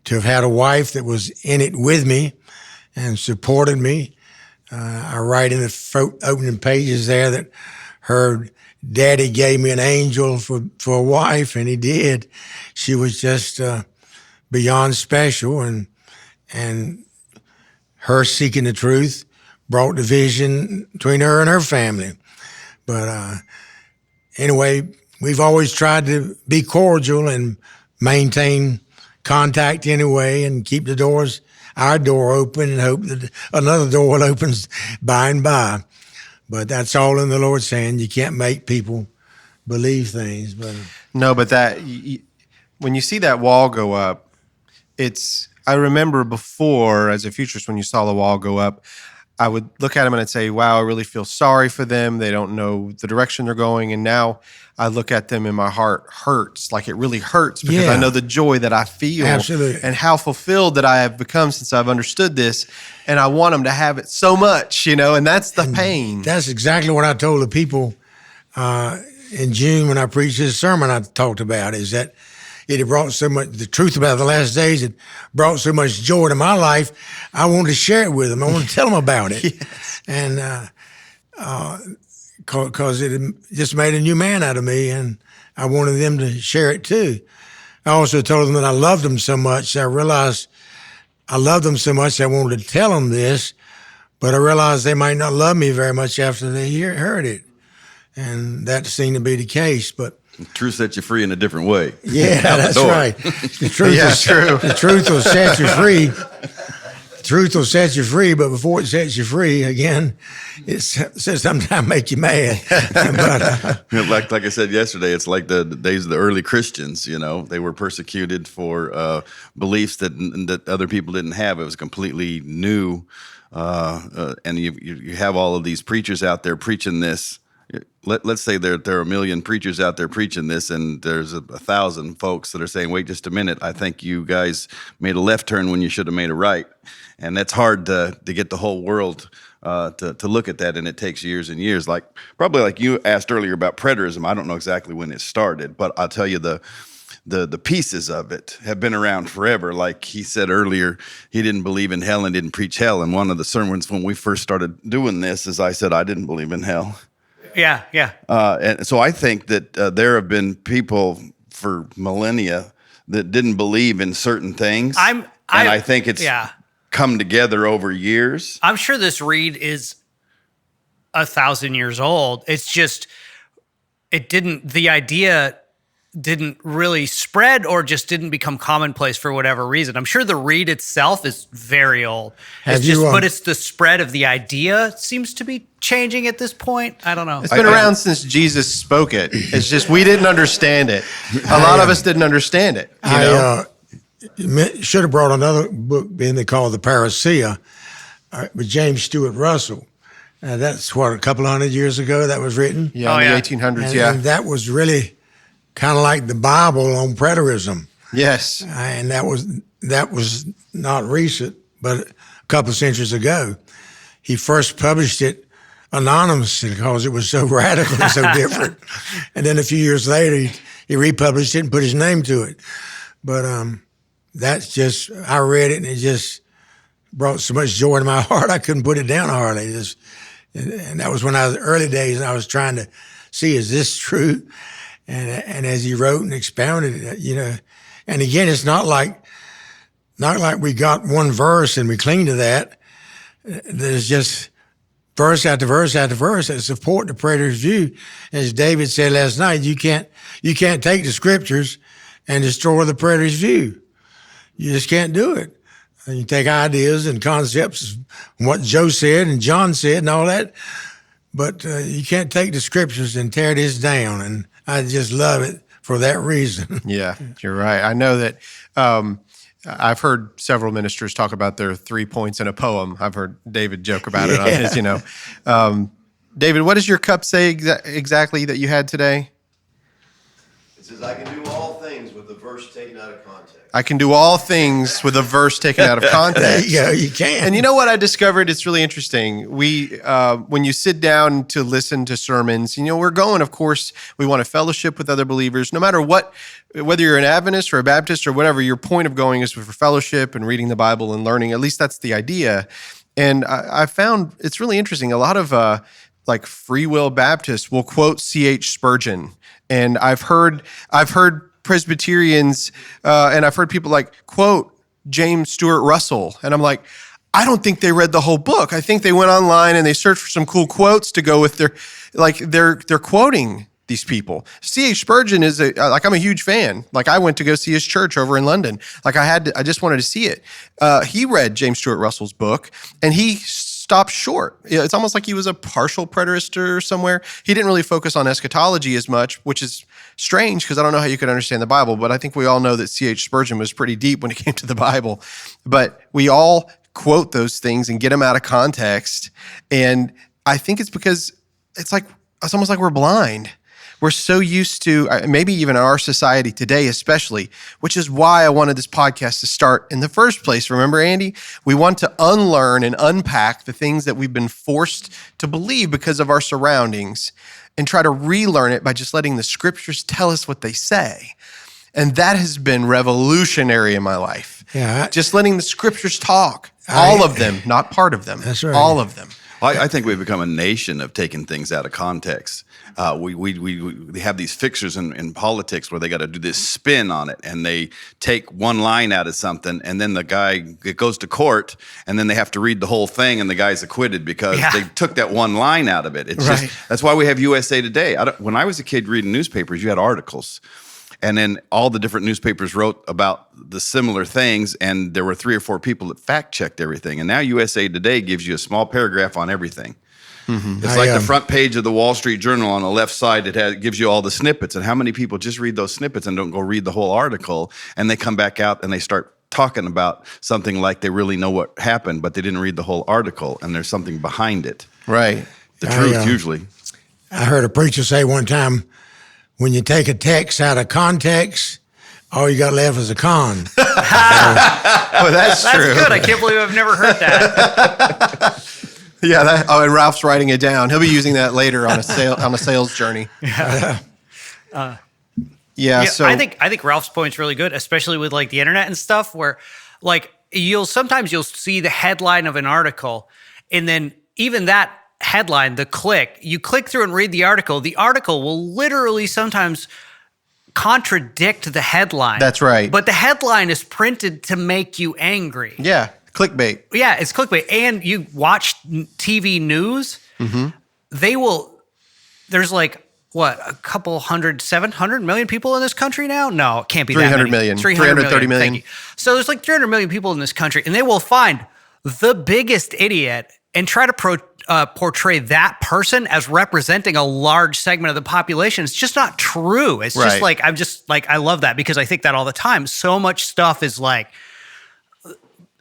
[SPEAKER 8] to have had a wife that was in it with me and supported me. I write in the opening pages there that her daddy gave me an angel for a wife, and he did. She was just beyond special, and her seeking the truth brought division between her and her family. But anyway, we've always tried to be cordial and maintain contact anyway, and keep our door open, and hope that another door will open by and by. But that's all in the Lord's hand. You can't make people believe things. But
[SPEAKER 1] No, but when you see that wall go up, I remember before, as a futurist, when you saw the wall go up, I would look at them and I'd say, wow, I really feel sorry for them. They don't know the direction they're going. And now I look at them and my heart hurts. Like, it really hurts because I know the joy that I feel.
[SPEAKER 8] Absolutely.
[SPEAKER 1] And how fulfilled that I have become since I've understood this. And I want them to have it so much, and that's the pain.
[SPEAKER 8] That's exactly what I told the people in June when I preached this sermon I talked about, is that it had brought so much, the truth about the last days, it brought so much joy to my life. I wanted to share it with them. I wanted to tell them about it.
[SPEAKER 1] Yes.
[SPEAKER 8] And because it just made a new man out of me, and I wanted them to share it too. I also told them that I loved them so much. I realized I loved them so much I wanted to tell them this, but I realized they might not love me very much after they heard it. And that seemed to be the case. But
[SPEAKER 5] Truth sets you free in a different way.
[SPEAKER 8] yeah, that's right. The truth
[SPEAKER 1] true.
[SPEAKER 8] The truth will set you free. The truth will set you free, but before it sets you free, again, it says sometimes make you mad. But
[SPEAKER 5] like I said yesterday, it's like the days of the early Christians. They were persecuted for beliefs that other people didn't have. It was completely new, and you have all of these preachers out there preaching this. Let's say there are a million preachers out there preaching this, and there's 1,000 folks that are saying, wait just a minute, I think you guys made a left turn when you should have made a right. And that's hard to get the whole world to look at that, and it takes years and years. Probably like you asked earlier about preterism. I don't know exactly when it started, but I'll tell you the pieces of it have been around forever. Like he said earlier, he didn't believe in hell and didn't preach hell. And one of the sermons when we first started doing this is I said I didn't believe in hell.
[SPEAKER 7] Yeah.
[SPEAKER 5] And so I think that there have been people for millennia that didn't believe in certain things. I think it's come together over years.
[SPEAKER 7] I'm sure this read is 1,000 years old. It's just, the idea didn't really spread, or just didn't become commonplace for whatever reason. I'm sure the read itself is very old. But it's the spread of the idea seems to be changing at this point. I don't know.
[SPEAKER 1] It's been around since Jesus spoke it. It's just we didn't understand it. A lot of us didn't understand it.
[SPEAKER 8] I should have brought another book in they call The Parousia with James Stewart Russell. That's a couple hundred years ago that was written.
[SPEAKER 1] Yeah, in the 1800s,
[SPEAKER 8] And that was really kind of like the Bible on preterism.
[SPEAKER 1] Yes.
[SPEAKER 8] And that was not recent, but a couple of centuries ago. He first published it anonymously because it was so radical and so different. And then a few years later, he republished it and put his name to it. But that's just, I read it and it just brought so much joy to my heart, I couldn't put it down hardly. And that was when I was early days and I was trying to see, is this true? And as he wrote and expounded it, and again, it's not like we got one verse and we cling to that. There's just verse after verse after verse that support the preterist view. As David said last night, you can't take the scriptures and destroy the preterist view. You just can't do it. And you take ideas and concepts, what Joe said and John said and all that, but you can't take the scriptures and tear this down. And I just love it for that reason.
[SPEAKER 1] Yeah, you're right. I know that I've heard several ministers talk about their 3 points in a poem. I've heard David joke about it on his, David, what does your cup say exactly that you had today?
[SPEAKER 9] It says, I can do all things with the verse taken out of context.
[SPEAKER 1] I can do all things with a verse taken out of context.
[SPEAKER 8] Yeah, you can.
[SPEAKER 1] And you know what I discovered? It's really interesting. We, when you sit down to listen to sermons, we're going, of course, we want to fellowship with other believers. No matter what, whether you're an Adventist or a Baptist or whatever, your point of going is for fellowship and reading the Bible and learning. At least that's the idea. And I found it's really interesting. A lot of like Free Will Baptists will quote C.H. Spurgeon. And I've heard Presbyterians, and I've heard people like quote James Stewart Russell. And I'm like, I don't think they read the whole book. I think they went online and they searched for some cool quotes to go with they're quoting these people. C.H. Spurgeon is I'm a huge fan. Like I went to go see his church over in London. Like I just wanted to see it. He read James Stewart Russell's book and he stopped short. It's almost like he was a partial preterist or somewhere. He didn't really focus on eschatology as much, which is strange because I don't know how you could understand the Bible, but I think we all know that C.H. Spurgeon was pretty deep when it came to the Bible. But we all quote those things and get them out of context. And I think it's because it's almost like we're blind. We're so used to, maybe even our society today especially, which is why I wanted this podcast to start in the first place. Remember, Andy? We want to unlearn and unpack the things that we've been forced to believe because of our surroundings and try to relearn it by just letting the scriptures tell us what they say. And that has been revolutionary in my life.
[SPEAKER 8] Yeah.
[SPEAKER 1] Just letting the scriptures talk. All of them, not part of them.
[SPEAKER 8] That's right.
[SPEAKER 1] All of them.
[SPEAKER 5] I think we've become a nation of taking things out of context. We have these fixers in politics where they got to do this spin on it, and they take one line out of something, and then it goes to court, and then they have to read the whole thing, and the guy's acquitted because they took that one line out of it. It's
[SPEAKER 1] right.
[SPEAKER 5] just that's why we have USA Today. When I was a kid reading newspapers, you had articles. And then all the different newspapers wrote about the similar things, and there were 3 or 4 people that fact-checked everything. And now USA Today gives you a small paragraph on everything. Mm-hmm. It's like the front page of the Wall Street Journal on the left side. It gives you all the snippets. And how many people just read those snippets and don't go read the whole article, and they come back out and they start talking about something like they really know what happened, but they didn't read the whole article, and there's something behind it.
[SPEAKER 1] Right.
[SPEAKER 5] The truth, usually.
[SPEAKER 8] I heard a preacher say one time, when you take a text out of context, all you got left is a con.
[SPEAKER 1] Oh, that's true.
[SPEAKER 7] That's good. I can't believe I've never heard that.
[SPEAKER 1] Yeah. And Ralph's writing it down. He'll be using that later on a sales journey.
[SPEAKER 7] Yeah.
[SPEAKER 1] So
[SPEAKER 7] I think Ralph's point's really good, especially with like the internet and stuff, where like you'll see the headline of an article, and then even that headline, you click through and read the article will literally sometimes contradict the headline.
[SPEAKER 1] That's right.
[SPEAKER 7] But the headline is printed to make you angry.
[SPEAKER 1] Yeah, clickbait.
[SPEAKER 7] Yeah, it's clickbait. And you watch TV news, there's like, what, a couple 700 million people in this country now? No, it can't be
[SPEAKER 1] 300
[SPEAKER 7] that many.
[SPEAKER 1] million.
[SPEAKER 7] 330
[SPEAKER 1] million.
[SPEAKER 7] Thank you. So there's like 300 million people in this country, and they will find the biggest idiot and try to portray that person as representing a large segment of the population. It's just not true. It's just like, I love that because I think that all the time. So much stuff is like,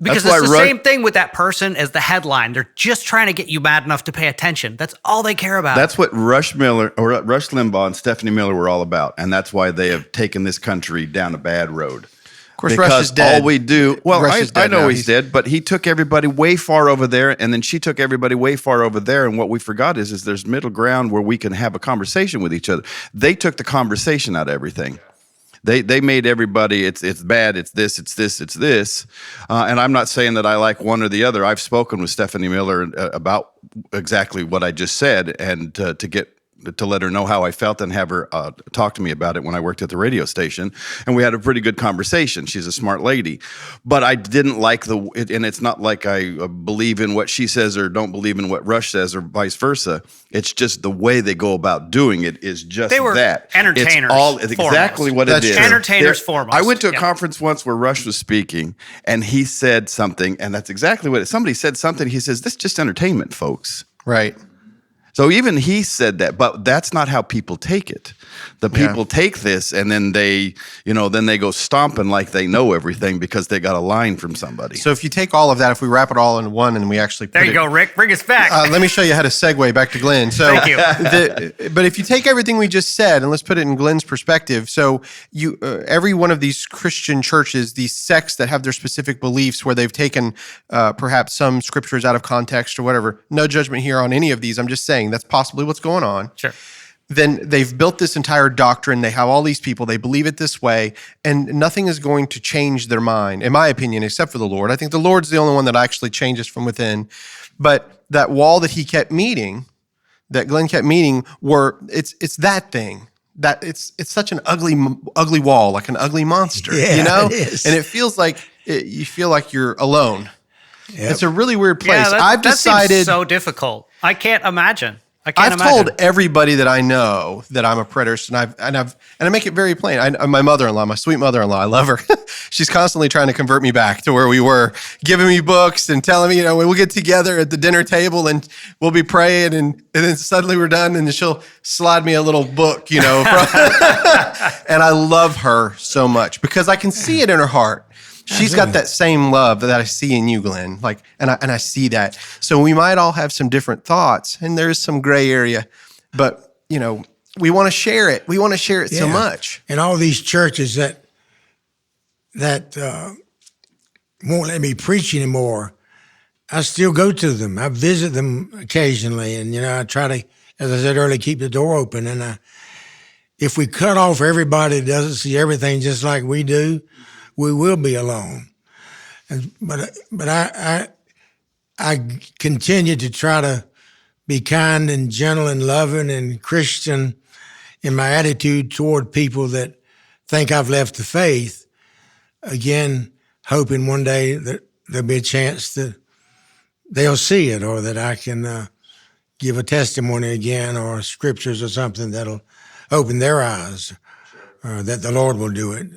[SPEAKER 7] because it's the same thing with that person as the headline. They're just trying to get you mad enough to pay attention. That's all they care about.
[SPEAKER 5] That's what Rush Limbaugh and Stephanie Miller were all about. And that's why they have taken this country down a bad road.
[SPEAKER 1] Of course, Rush is dead.
[SPEAKER 5] All we do, I know
[SPEAKER 1] now.
[SPEAKER 5] he's dead, but he took everybody way far over there, and then she took everybody way far over there. And what we forgot is there's middle ground where we can have a conversation with each other. They took the conversation out of everything. They made everybody, it's bad, it's this. And I'm not saying that I like one or the other. I've spoken with Stephanie Miller about exactly what I just said, and to get to let her know how I felt and have her talk to me about it when I worked at the radio station. And we had a pretty good conversation. She's a smart lady. But I didn't like and it's not like I believe in what she says or don't believe in what Rush says or vice versa. It's just the way they go about doing it is just
[SPEAKER 7] They were
[SPEAKER 5] that.
[SPEAKER 7] entertainers.
[SPEAKER 5] It's exactly what
[SPEAKER 1] That's
[SPEAKER 5] it is.
[SPEAKER 1] true.
[SPEAKER 7] Entertainers foremost.
[SPEAKER 5] I went to a
[SPEAKER 7] Yep.
[SPEAKER 5] conference once where Rush was speaking, and he said something, and that's exactly what somebody said something. He says, "This is just entertainment, folks."
[SPEAKER 1] Right.
[SPEAKER 5] So even he said that, but that's not how people take it. The people take this and then they go stomping like they know everything because they got a line from somebody.
[SPEAKER 1] So if you take all of that, if we wrap it all in one and we actually put
[SPEAKER 7] There you go, Rick. Bring us back.
[SPEAKER 1] Let me show you how to segue back to Glenn. So,
[SPEAKER 7] Thank you.
[SPEAKER 1] But if you take everything we just said and let's put it in Glenn's perspective, so you every one of these Christian churches, these sects that have their specific beliefs where they've taken perhaps some scriptures out of context or whatever. No judgment here on any of these. I'm just saying that's possibly what's going on.
[SPEAKER 7] Sure.
[SPEAKER 1] Then they've built this entire doctrine. They have all these people. They believe it this way, and nothing is going to change their mind, in my opinion, except for the Lord. I think the Lord's the only one that actually changes from within. But that wall that he kept meeting, that Glenn kept meeting, it's that thing. That it's such an ugly wall, like an ugly monster,
[SPEAKER 8] Yeah, it is.
[SPEAKER 1] And it feels like you feel like you're alone.
[SPEAKER 8] Yep.
[SPEAKER 1] It's a really weird place.
[SPEAKER 7] Yeah,
[SPEAKER 1] I've
[SPEAKER 7] that seems
[SPEAKER 1] decided.
[SPEAKER 7] so difficult. I can't imagine.
[SPEAKER 1] I've told everybody that I know that I'm a preterist, and I make it very plain. My mother-in-law, my sweet mother-in-law, I love her. She's constantly trying to convert me back to where we were, giving me books and telling me, we'll get together at the dinner table and we'll be praying, and then suddenly we're done, and she'll slide me a little book, and I love her so much because I can see it in her heart. She's got that same love that I see in you, Glenn. And I see that. So we might all have some different thoughts, and there's some gray area, but we want to share it. We want to share it so much.
[SPEAKER 8] And all these churches that won't let me preach anymore, I still go to them. I visit them occasionally, and I try to, as I said earlier, keep the door open. And if we cut off everybody that doesn't see everything just like we do, we will be alone. But I continue to try to be kind and gentle and loving and Christian in my attitude toward people that think I've left the faith. Again, hoping one day that there'll be a chance that they'll see it, or that I can give a testimony again, or scriptures or something that'll open their eyes. That the Lord will do it.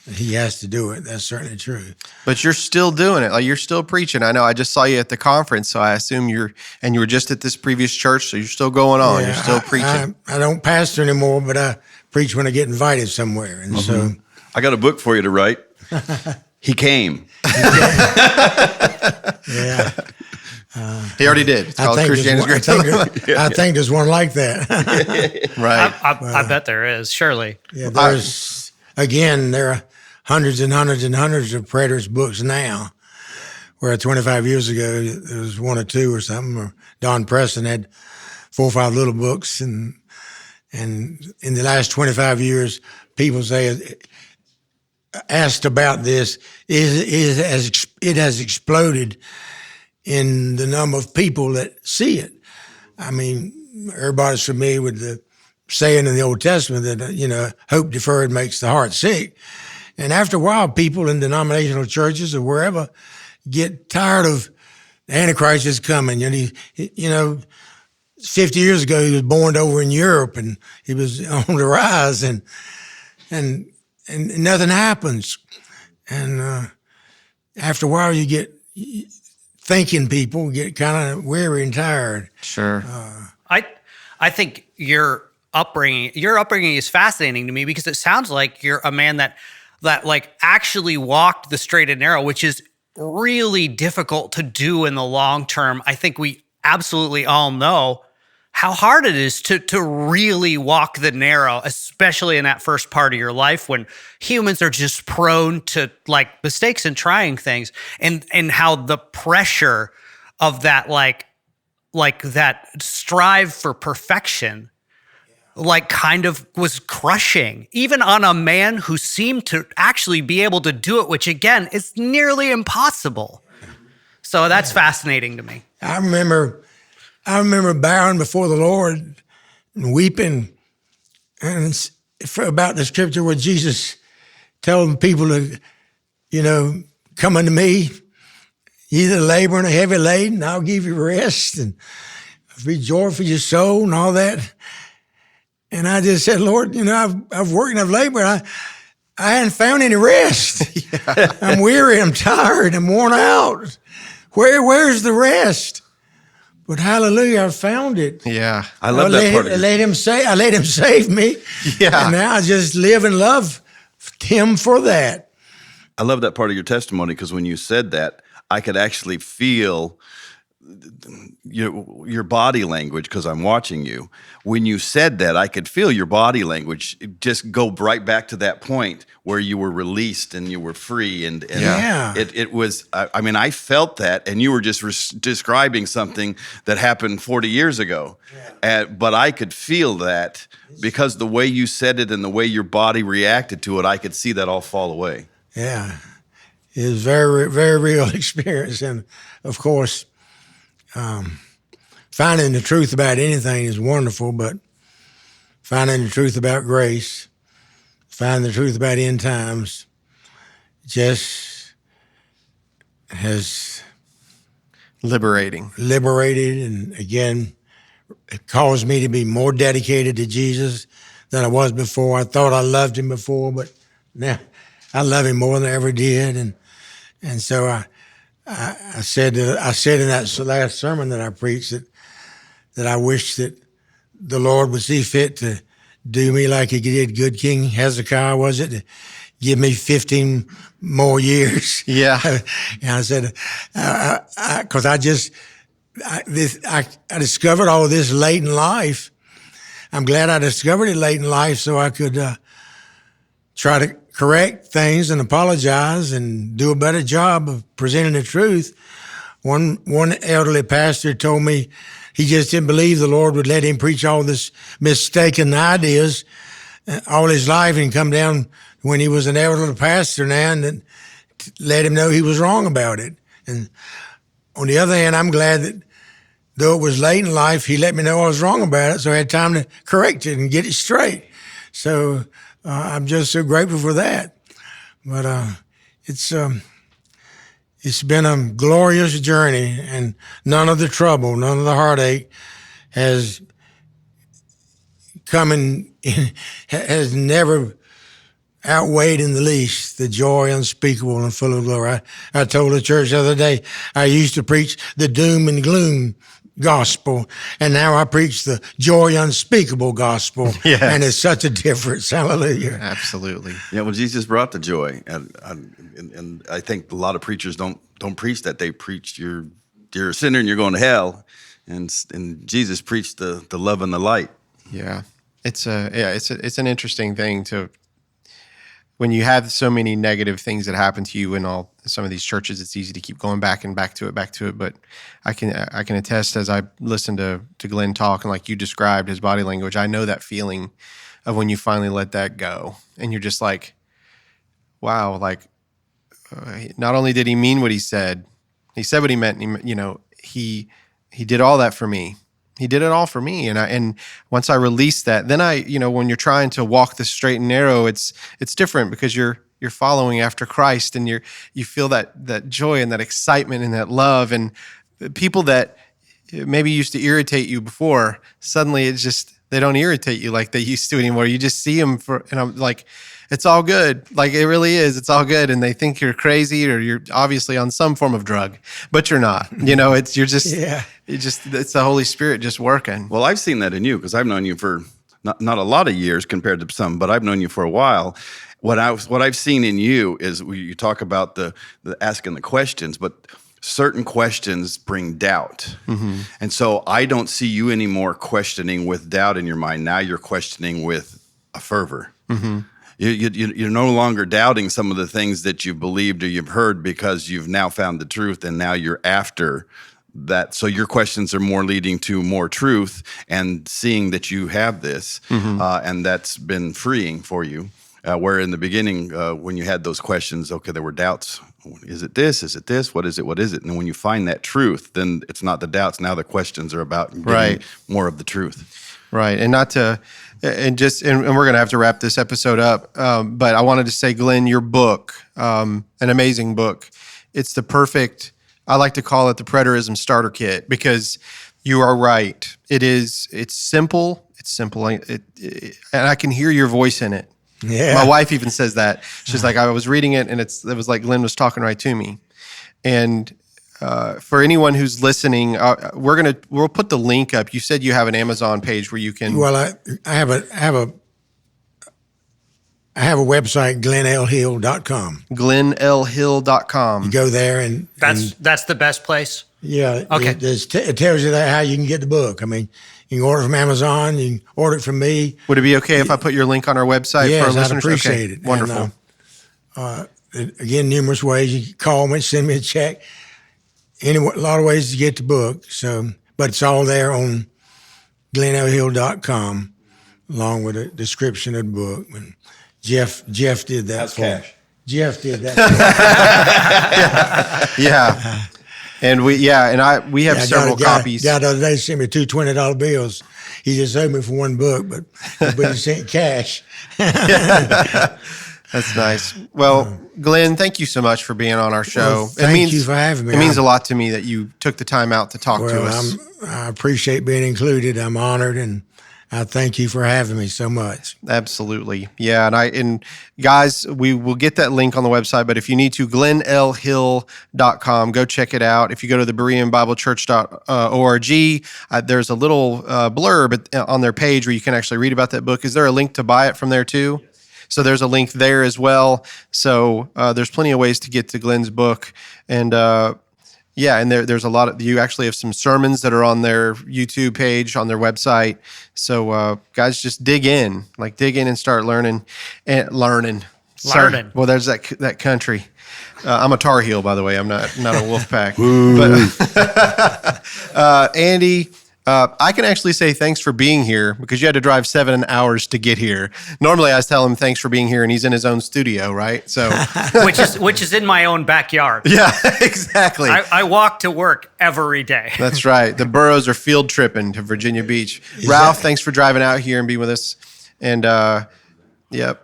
[SPEAKER 8] He has to do it. That's certainly true.
[SPEAKER 1] But you're still doing it. Like, you're still preaching. I know I just saw you at the conference, so I assume you were just at this previous church, so you're still going on.
[SPEAKER 8] Yeah,
[SPEAKER 1] you're still preaching.
[SPEAKER 8] I don't pastor anymore, but I preach when I get invited somewhere. And so
[SPEAKER 5] I got a book for you to write. He came.
[SPEAKER 8] Yeah.
[SPEAKER 1] He already did. It's called Christianity's Great.
[SPEAKER 8] I think there's one like that.
[SPEAKER 1] Right.
[SPEAKER 7] I bet there is, surely.
[SPEAKER 8] Yeah, there are hundreds and hundreds and hundreds of preterist books now, where 25 years ago there was one or two or something. Or Don Preston had 4 or 5 little books, and in the last 25 years, people say, asked about this, it has exploded in the number of people that see it. I mean, everybody's familiar with the saying in the Old Testament that, hope deferred makes the heart sick. And after a while, people in denominational churches or wherever get tired of the Antichrist is coming. 50 years ago, he was born over in Europe, and he was on the rise, and nothing happens. And after a while, you get thinking people get kind of weary and tired.
[SPEAKER 1] Sure.
[SPEAKER 7] I think your upbringing is fascinating to me, because it sounds like you're a man that like actually walked the straight and narrow, which is really difficult to do in the long term. I think we absolutely all know how hard it is to really walk the narrow, especially in that first part of your life when humans are just prone to like mistakes and trying things, and how the pressure of that like that strive for perfection kind of was crushing, even on a man who seemed to actually be able to do it, which again is nearly impossible. So that's fascinating to me.
[SPEAKER 8] I remember bowing before the Lord and weeping, and about the scripture where Jesus telling people to, come unto me, either labor and heavy laden, I'll give you rest, and be joy for your soul, and all that. And I just said, Lord, I've worked and I've labored. I hadn't found any rest. I'm weary, I'm tired, I'm worn out. Where's the rest? But hallelujah, I found it.
[SPEAKER 1] Yeah.
[SPEAKER 5] I love that part.
[SPEAKER 8] I let him save me.
[SPEAKER 1] Yeah.
[SPEAKER 8] And now I just live and love him for that.
[SPEAKER 5] I love that part of your testimony, because when you said that, I could actually feel your body language, because I'm watching you. When you said that, I could feel your body language just go right back to that point where you were released and you were free. And
[SPEAKER 8] Yeah.
[SPEAKER 5] it was, I felt that, and you were just describing something that happened 40 years ago. Yeah. But I could feel that because the way you said it and the way your body reacted to it, I could see that all fall away.
[SPEAKER 8] Yeah. It was very, very real experience. And of course, finding the truth about anything is wonderful, but finding the truth about grace, finding the truth about end times, just has
[SPEAKER 1] Liberating.
[SPEAKER 8] liberated, and again, it caused me to be more dedicated to Jesus than I was before. I thought I loved him before, but now I love him more than I ever did. And so I said in that last sermon that I preached that I wish that the Lord would see fit to do me like he did good King Hezekiah, was it? To give me 15 more years.
[SPEAKER 1] Yeah.
[SPEAKER 8] And I said, because I discovered all this late in life. I'm glad I discovered it late in life so I could try to correct things and apologize and do a better job of presenting the truth. One elderly pastor told me he just didn't believe the Lord would let him preach all this mistaken ideas all his life and come down when he was an elderly pastor now and let him know he was wrong about it. And on the other hand, I'm glad that though it was late in life, he let me know I was wrong about it, so I had time to correct it and get it straight. So I'm just so grateful for that. But it's been a glorious journey, and none of the trouble, none of the heartache has has never outweighed in the least the joy unspeakable and full of glory. I told the church the other day, I used to preach the doom and gloom gospel, and now I preach the joy unspeakable gospel.
[SPEAKER 1] Yes.
[SPEAKER 8] And it's such a difference. Hallelujah.
[SPEAKER 1] Absolutely.
[SPEAKER 5] Yeah, well, Jesus brought the joy, and I think a lot of preachers don't preach that. They preach you're a sinner and you're going to hell, and Jesus preached the love and the light.
[SPEAKER 1] Yeah. It's an interesting thing to, when you have so many negative things that happen to you in some of these churches, it's easy to keep going back to it. But I can attest, as I listened to Glenn talk and like you described his body language, I know that feeling of when you finally let that go and you're just like, wow, like not only did he mean what he said what he meant. He did all that for me. He did it all for me. And once I released that, then when you're trying to walk the straight and narrow, it's different because you're following after Christ, and you feel that joy and that excitement and that love, and people that maybe used to irritate you before, suddenly they don't irritate you like they used to anymore. You just see them and I'm like, it's all good. Like it really is. It's all good. And they think you're crazy or you're obviously on some form of drug, but you're not. It's the Holy Spirit just working.
[SPEAKER 5] Well, I've seen that in you because I've known you for not a lot of years compared to some, but I've known you for a while. What I've seen in you is you talk about the asking the questions, but certain questions bring doubt. Mm-hmm. And so I don't see you anymore questioning with doubt in your mind. Now you're questioning with a fervor. Mm-hmm. You're no longer doubting some of the things that you believed or you've heard because you've now found the truth, and now you're after that. So your questions are more leading to more truth and seeing that you have this, mm-hmm. And that's been freeing for you. Where in the beginning, when you had those questions, okay, there were doubts. Is it this? Is it this? What is it? What is it? And then when you find that truth, then it's not the doubts. Now the questions are about getting
[SPEAKER 1] Right.
[SPEAKER 5] more of the truth.
[SPEAKER 1] Right. And not to, and we're going to have to wrap this episode up. But I wanted to say, Glenn, your book, an amazing book. It's the perfect, I like to call it the Preterism starter kit, because you are right. It's simple. It's simple. And I can hear your voice in it.
[SPEAKER 8] Yeah.
[SPEAKER 1] My wife even says that. She's like, I was reading it and it was like Glenn was talking right to me. And for anyone who's listening, we'll put the link up. You said you have an Amazon page where you can.
[SPEAKER 8] Well, I have a website, glennlhill.com.
[SPEAKER 1] glennlhill.com.
[SPEAKER 8] You go there and
[SPEAKER 7] That's the best place.
[SPEAKER 8] yeah,
[SPEAKER 7] Okay.
[SPEAKER 8] it tells you how you can get the book. I mean, you can order it from Amazon. You can order it from me.
[SPEAKER 1] Would it be okay if I put your link on our website for our
[SPEAKER 8] Yes, I'd
[SPEAKER 1] listeners?
[SPEAKER 8] appreciate
[SPEAKER 1] Okay,
[SPEAKER 8] it.
[SPEAKER 1] wonderful.
[SPEAKER 8] And, again, numerous ways. You can call me, send me a check. A lot of ways to get the book. So, but it's all there on glennlhill.com, along with a description of the book. And Jeff did that
[SPEAKER 5] How's
[SPEAKER 8] for me.
[SPEAKER 5] cash?
[SPEAKER 8] Jeff did that.
[SPEAKER 1] Yeah. And we have several copies.
[SPEAKER 8] Guy the other day sent me two $20 bills. He just owed me for one book, but he sent cash.
[SPEAKER 1] That's nice. Well, Glenn, thank you so much for being on our show.
[SPEAKER 8] Well, thank you for having me.
[SPEAKER 1] It means a lot to me that you took the time out to talk to us.
[SPEAKER 8] I appreciate being included. I'm honored, and I thank you for having me so much.
[SPEAKER 1] Absolutely. Yeah. And guys, we will get that link on the website, but if you need to, glennlhill.com, go check it out. If you go to the BereanBibleChurch.org, there's a little blurb on their page where you can actually read about that book. Is there a link to buy it from there too? Yes. So there's a link there as well. So there's plenty of ways to get to Glenn's book. And and there's a lot of, you actually have some sermons that are on their YouTube page, on their website. So guys, just dig in and start learning. Sorry. Well, there's that country. I'm a Tar Heel, by the way. I'm not a wolf pack. But Andy, I can actually say thanks for being here, because you had to drive 7 hours to get here. Normally, I tell him thanks for being here, and he's in his own studio, right? So,
[SPEAKER 7] which is in my own backyard.
[SPEAKER 1] Yeah, exactly.
[SPEAKER 7] I walk to work every day.
[SPEAKER 1] That's right. The Burrows are field tripping to Virginia Beach. Ralph, thanks for driving out here and being with us. And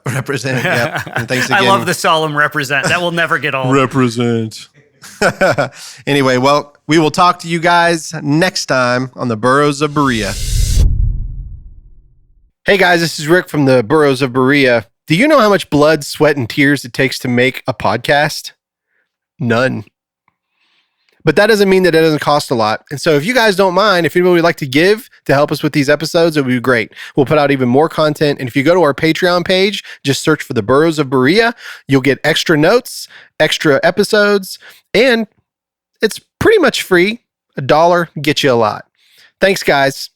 [SPEAKER 1] represent. Yep. And thanks again.
[SPEAKER 7] I love the solemn represent. That will never get old.
[SPEAKER 1] Represent. Anyway, well, we will talk to you guys next time on the Burrows of Berea. Hey guys, this is Rick from the Burrows of Berea. Do you know how much blood, sweat, and tears it takes to make a podcast? None. But that doesn't mean that it doesn't cost a lot. And so if you guys don't mind, if anybody would like to give to help us with these episodes, it would be great. We'll put out even more content. And if you go to our Patreon page, just search for the Burrows of Berea, you'll get extra notes, extra episodes, and it's pretty much free. $1 gets you a lot. Thanks, guys.